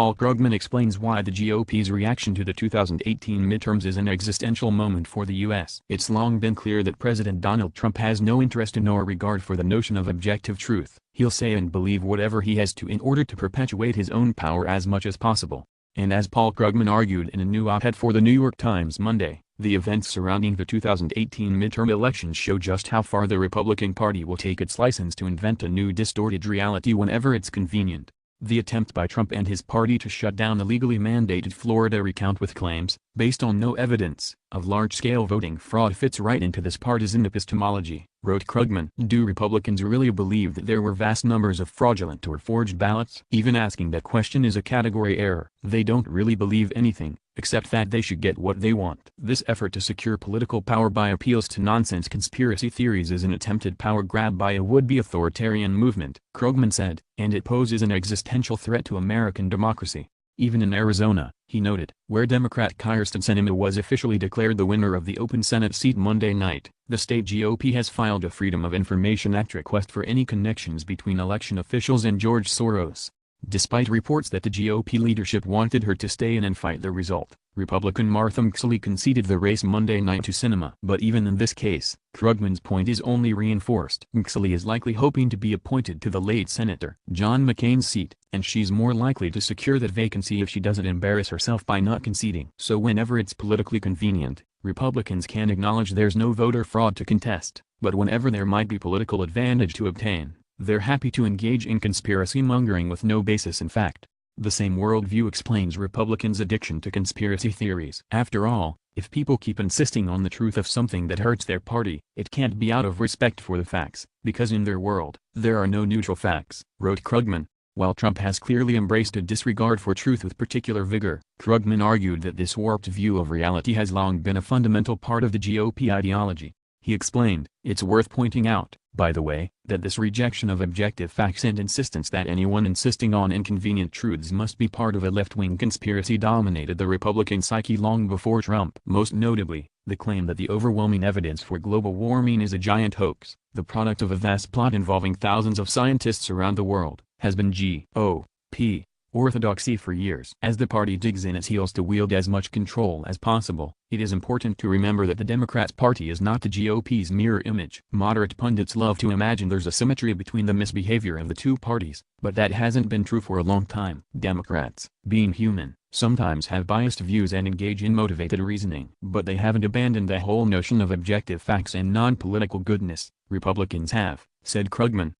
Paul Krugman explains why the GOP's reaction to the 2018 midterms is an existential moment for the U.S. It's long been clear that President Donald Trump has no interest in or regard for the notion of objective truth. He'll say and believe whatever he has to in order to perpetuate his own power as much as possible. And as Paul Krugman argued in a new op-ed for the New York Times Monday, the events surrounding the 2018 midterm elections show just how far the Republican Party will take its license to invent a new distorted reality whenever it's convenient. The attempt by Trump and his party to shut down the legally mandated Florida recount with claims, based on no evidence, of large-scale voting fraud fits right into this partisan epistemology, wrote Krugman. Do Republicans really believe that there were vast numbers of fraudulent or forged ballots? Even asking that question is a category error. They don't really believe anything, except that they should get what they want. This effort to secure political power by appeals to nonsense conspiracy theories is an attempted power grab by a would-be authoritarian movement, Krugman said, and it poses an existential threat to American democracy. Even in Arizona, he noted, where Democrat Kyrsten Sinema was officially declared the winner of the open Senate seat Monday night, the state GOP has filed a Freedom of Information Act request for any connections between election officials and George Soros. Despite reports that the GOP leadership wanted her to stay in and fight the result, Republican Martha McSally conceded the race Monday night to Sinema. But even in this case, Krugman's point is only reinforced. McSally is likely hoping to be appointed to the late Senator John McCain's seat, and she's more likely to secure that vacancy if she doesn't embarrass herself by not conceding. So whenever it's politically convenient, Republicans can acknowledge there's no voter fraud to contest, but whenever there might be political advantage to obtain, they're happy to engage in conspiracy mongering with no basis in fact. The same worldview explains Republicans' addiction to conspiracy theories. After all, if people keep insisting on the truth of something that hurts their party, it can't be out of respect for the facts, because in their world, there are no neutral facts, wrote Krugman. While Trump has clearly embraced a disregard for truth with particular vigor, Krugman argued that this warped view of reality has long been a fundamental part of the GOP ideology. He explained, it's worth pointing out, by the way, that this rejection of objective facts and insistence that anyone insisting on inconvenient truths must be part of a left-wing conspiracy dominated the Republican psyche long before Trump. Most notably, the claim that the overwhelming evidence for global warming is a giant hoax, the product of a vast plot involving thousands of scientists around the world, has been GOP orthodoxy for years. As the party digs in its heels to wield as much control as possible, it is important to remember that the Democrats' party is not the GOP's mirror image. Moderate pundits love to imagine there's a symmetry between the misbehavior of the two parties, but that hasn't been true for a long time. Democrats, being human, sometimes have biased views and engage in motivated reasoning. But they haven't abandoned the whole notion of objective facts and non-political goodness. Republicans have, said Krugman.